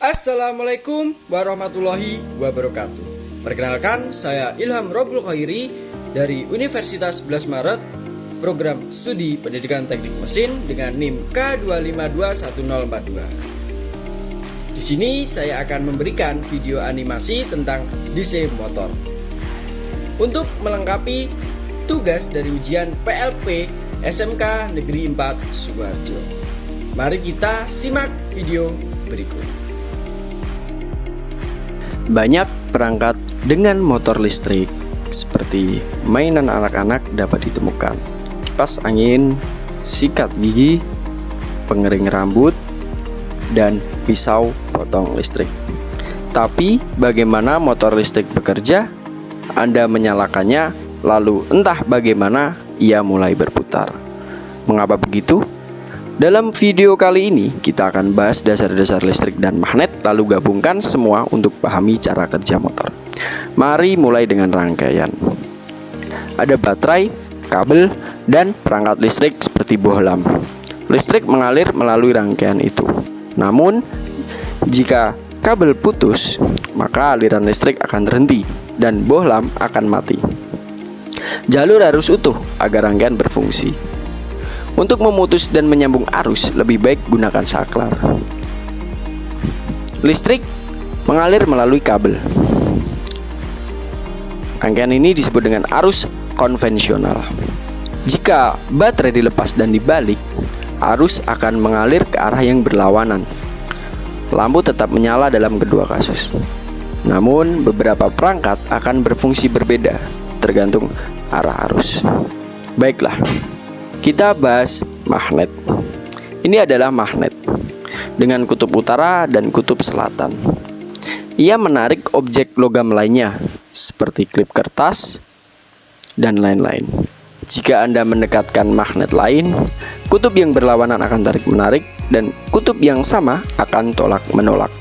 Assalamualaikum warahmatullahi wabarakatuh. Perkenalkan, saya Ilham Robul Khairi dari Universitas 11 Maret, Program Studi Pendidikan Teknik Mesin dengan NIM K2521042. Di sini saya akan memberikan video animasi tentang DC motor. Untuk melengkapi tugas dari ujian PLP SMK Negeri 4 Sukoharjo, mari kita simak video berikut. Banyak perangkat dengan motor listrik seperti mainan anak-anak dapat ditemukan. Kipas angin, sikat gigi, pengering rambut, dan pisau potong listrik. Tapi bagaimana motor listrik bekerja? Anda menyalakannya, lalu entah bagaimana ia mulai berputar. Mengapa begitu? Dalam video kali ini kita akan bahas dasar-dasar listrik dan magnet, lalu gabungkan semua untuk pahami cara kerja motor. Mari mulai dengan rangkaian. Ada baterai, kabel, dan perangkat listrik seperti bohlam. Listrik mengalir melalui rangkaian itu. Namun, jika kabel putus, maka aliran listrik akan terhenti dan bohlam akan mati. Jalur harus utuh agar rangkaian berfungsi. Untuk memutus dan menyambung arus, lebih baik gunakan saklar. Listrik mengalir melalui kabel. Rangkaian ini disebut dengan arus konvensional. Jika baterai dilepas dan dibalik, arus akan mengalir ke arah yang berlawanan. Lampu tetap menyala dalam kedua kasus. Namun, beberapa perangkat akan berfungsi berbeda, tergantung arah arus. Baiklah, kita bahas magnet. Ini adalah magnet dengan kutub utara dan kutub selatan. Ia menarik objek logam lainnya seperti klip kertas dan lain-lain. Jika Anda mendekatkan magnet lain, kutub yang berlawanan akan tarik-menarik dan kutub yang sama akan tolak-menolak.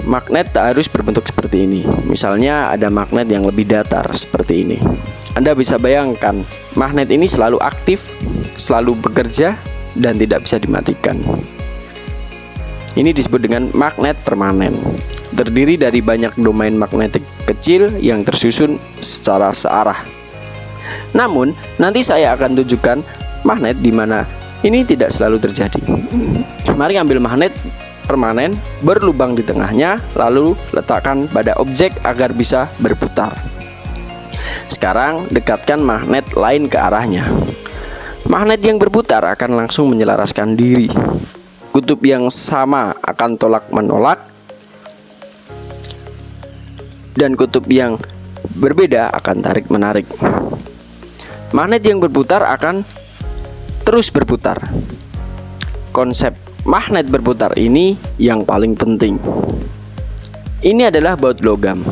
Magnet tak harus berbentuk seperti ini. Misalnya ada magnet yang lebih datar seperti ini. Anda bisa bayangkan, magnet ini selalu aktif, selalu bekerja, dan tidak bisa dimatikan. Ini disebut dengan magnet permanen. Terdiri dari banyak domain magnetik kecil yang tersusun secara searah. Namun, nanti saya akan tunjukkan magnet di mana ini tidak selalu terjadi. Mari ambil magnet permanen, berlubang di tengahnya, lalu letakkan pada objek agar bisa berputar. Sekarang dekatkan magnet lain ke arahnya. Magnet yang berputar akan langsung menyelaraskan diri. Kutub yang sama akan tolak-menolak, dan kutub yang berbeda akan tarik-menarik. Magnet yang berputar akan terus berputar. Konsep magnet berputar ini yang paling penting. Ini adalah baut logam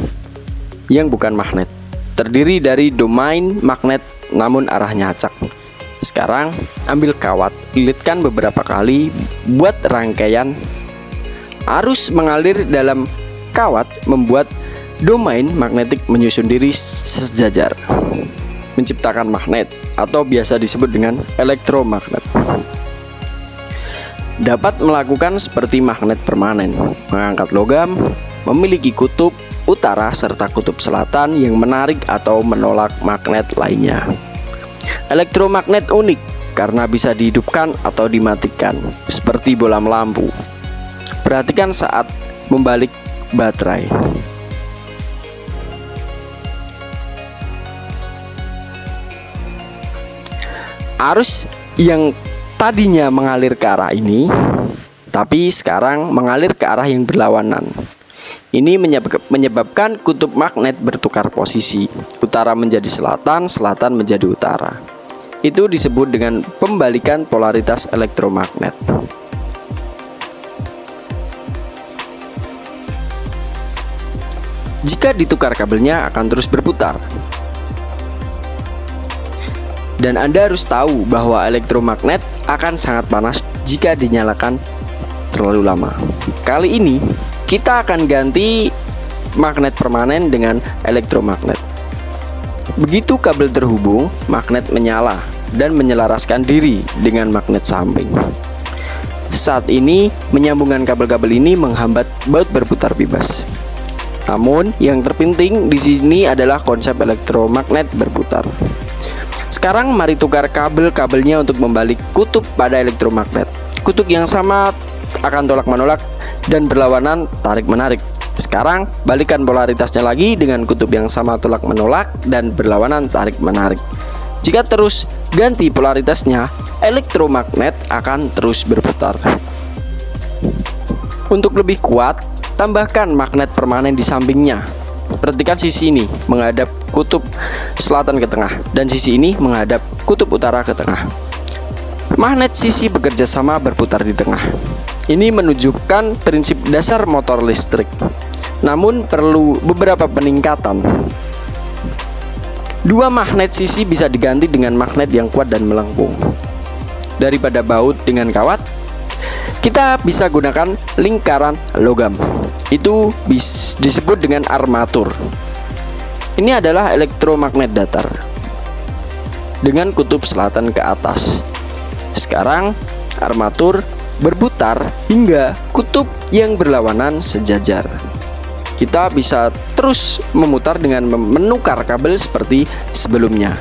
yang bukan magnet. Terdiri dari domain magnet namun arahnya acak. Sekarang ambil kawat, lilitkan beberapa kali, buat rangkaian. Arus mengalir dalam kawat membuat domain magnetik menyusun diri sejajar, menciptakan magnet atau biasa disebut dengan elektromagnet. Dapat melakukan seperti magnet permanen, mengangkat logam, memiliki kutub utara serta kutub selatan yang menarik atau menolak magnet lainnya. Elektromagnet unik karena bisa dihidupkan atau dimatikan, seperti bohlam lampu. Perhatikan saat membalik baterai. Arus yang tadinya mengalir ke arah ini, tapi sekarang mengalir ke arah yang berlawanan. Ini menyebabkan kutub magnet bertukar posisi. Utara menjadi selatan, selatan menjadi utara. Itu disebut dengan pembalikan polaritas elektromagnet. Jika ditukar kabelnya akan terus berputar. Dan Anda harus tahu bahwa elektromagnet akan sangat panas jika dinyalakan terlalu lama. Kali ini kita akan ganti magnet permanen dengan elektromagnet. Begitu kabel terhubung, magnet menyala dan menyelaraskan diri dengan magnet samping. saat ini menyambungkan kabel-kabel ini menghambat baut berputar bebas. Namun yang terpenting di sini adalah konsep elektromagnet berputar. Sekarang mari tukar kabel-kabelnya untuk membalik kutub pada elektromagnet. Kutub yang sama akan tolak-menolak dan berlawanan tarik-menarik. Sekarang balikan polaritasnya lagi dengan kutub yang sama tolak-menolak dan berlawanan tarik-menarik. Jika terus ganti polaritasnya, elektromagnet akan terus berputar. Untuk lebih kuat, tambahkan magnet permanen di sampingnya. Perhatikan sisi ini menghadap kutub selatan ke tengah dan sisi ini menghadap kutub utara ke tengah. Magnet sisi bekerja sama berputar di tengah. Ini menunjukkan prinsip dasar motor listrik. Namun perlu beberapa peningkatan. Dua magnet sisi bisa diganti dengan magnet yang kuat dan melengkung. Daripada baut dengan kawat, kita bisa gunakan lingkaran logam. Itu disebut dengan armatur. Ini adalah elektromagnet datar dengan kutub selatan ke atas. Sekarang armatur berputar hingga kutub yang berlawanan sejajar. Kita bisa terus memutar dengan menukar kabel seperti sebelumnya.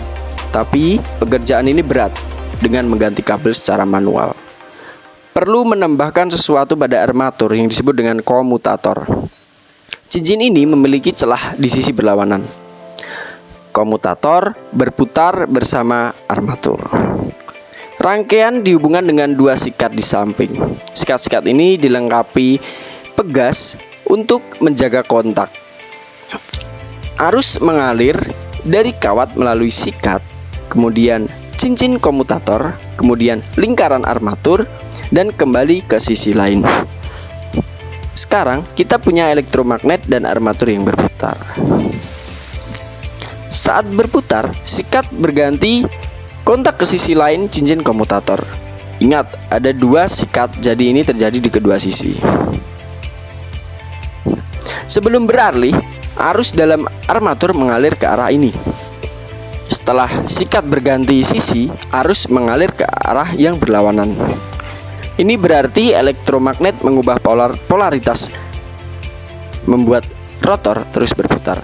Tapi pekerjaan ini berat dengan mengganti kabel secara manual. Perlu menambahkan sesuatu pada armatur yang disebut dengan komutator. Cincin ini memiliki celah di sisi berlawanan. Komutator berputar bersama armatur. Rangkaian dihubungkan dengan dua sikat di samping. Sikat-sikat ini dilengkapi pegas untuk menjaga kontak. Arus mengalir dari kawat melalui sikat, kemudian cincin komutator, kemudian lingkaran armatur, dan kembali ke sisi lain. Sekarang kita punya elektromagnet dan armatur yang berputar. Saat berputar, sikat berganti kontak ke sisi lain cincin komutator. Ingat, ada dua sikat, jadi ini terjadi di kedua sisi. Sebelum beralih, arus dalam armatur mengalir ke arah ini. Setelah sikat berganti sisi, arus mengalir ke arah yang berlawanan. Ini berarti elektromagnet mengubah polaritas, membuat rotor terus berputar.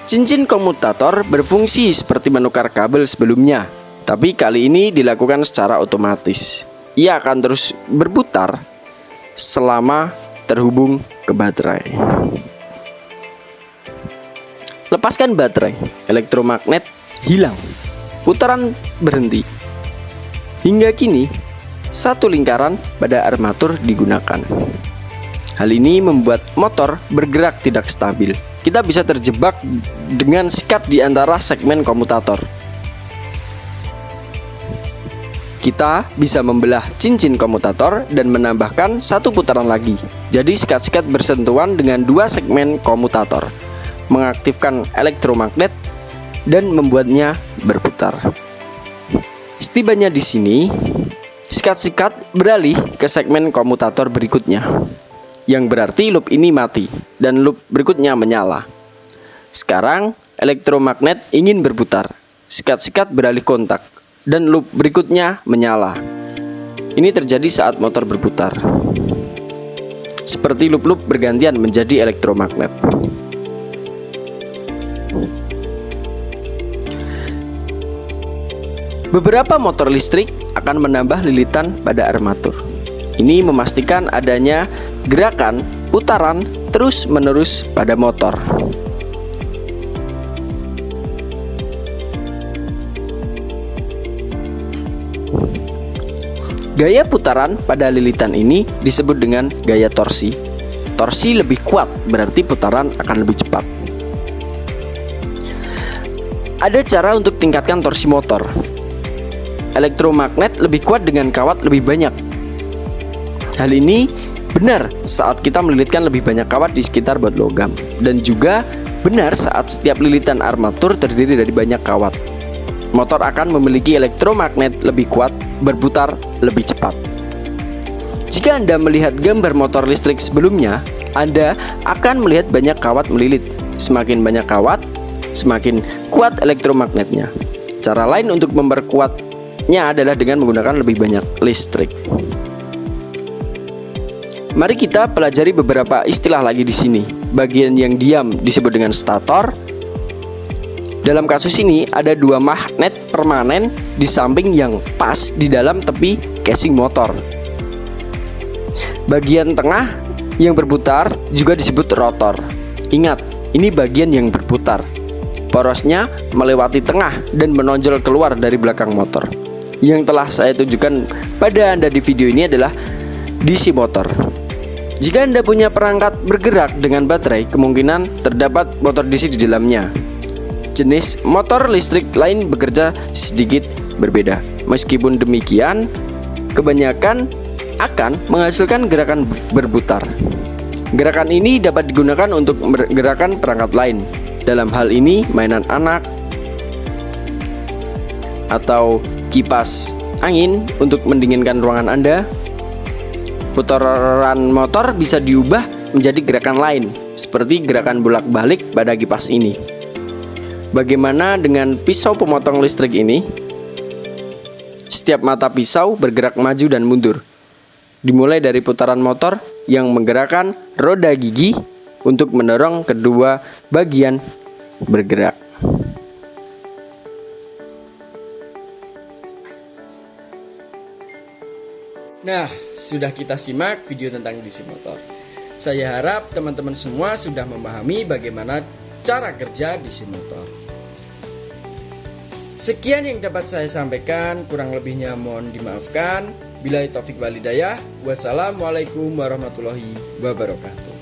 Cincin komutator berfungsi seperti menukar kabel sebelumnya, tapi kali ini dilakukan secara otomatis. Ia akan terus berputar selama terhubung ke baterai. Lepaskan baterai, elektromagnet hilang, putaran berhenti. Hingga kini, satu lingkaran pada armatur digunakan. Hal ini membuat motor bergerak tidak stabil. Kita bisa terjebak dengan sikat di antara segmen komutator. Kita bisa membelah cincin komutator dan menambahkan satu putaran lagi. Jadi sikat-sikat bersentuhan dengan dua segmen komutator, mengaktifkan elektromagnet dan membuatnya berputar. Setibanya di sini, sikat-sikat beralih ke segmen komutator berikutnya, yang berarti loop ini mati dan loop berikutnya menyala. Sekarang elektromagnet ingin berputar. Sikat-sikat beralih kontak dan loop berikutnya menyala. Ini terjadi saat motor berputar. Seperti loop-loop bergantian menjadi elektromagnet. Beberapa motor listrik akan menambah lilitan pada armatur. Ini memastikan adanya gerakan putaran terus-menerus pada motor. Gaya putaran pada lilitan ini disebut dengan gaya torsi. Torsi lebih kuat, berarti putaran akan lebih cepat. Ada cara untuk tingkatkan torsi motor. Elektromagnet lebih kuat dengan kawat lebih banyak. Hal ini benar saat kita melilitkan lebih banyak kawat di sekitar baut logam, dan juga benar saat setiap lilitan armatur terdiri dari banyak kawat. Motor akan memiliki elektromagnet lebih kuat, berputar lebih cepat. Jika Anda melihat gambar motor listrik sebelumnya, Anda akan melihat banyak kawat melilit. Semakin banyak kawat, semakin kuat elektromagnetnya. Cara lain untuk memperkuatnya adalah dengan menggunakan lebih banyak listrik. Mari kita pelajari beberapa istilah lagi di sini. Bagian yang diam disebut dengan stator. Dalam kasus ini ada dua magnet permanen di samping yang pas di dalam tepi casing motor. Bagian tengah yang berputar juga disebut rotor. Ingat, ini bagian yang berputar. Porosnya melewati tengah dan menonjol keluar dari belakang motor. Yang telah saya tunjukkan pada Anda di video ini adalah DC motor. Jika Anda punya perangkat bergerak dengan baterai, kemungkinan terdapat motor DC di dalamnya. Jenis motor listrik lain bekerja sedikit berbeda. Meskipun demikian, kebanyakan akan menghasilkan gerakan berputar. Gerakan ini dapat digunakan untuk menggerakkan perangkat lain. Dalam hal ini, mainan anak atau kipas angin untuk mendinginkan ruangan Anda. Putaran motor bisa diubah menjadi gerakan lain, seperti gerakan bolak-balik pada kipas ini. Bagaimana dengan pisau pemotong listrik ini? Setiap mata pisau bergerak maju dan mundur. Dimulai dari putaran motor yang menggerakkan roda gigi untuk mendorong kedua bagian bergerak. Nah, sudah kita simak video tentang DC motor. Saya harap teman-teman semua sudah memahami bagaimana cara kerja DC motor. Sekian yang dapat saya sampaikan, kurang lebihnya mohon dimaafkan. Billahi taufik wal hidayah. Wassalamualaikum warahmatullahi wabarakatuh.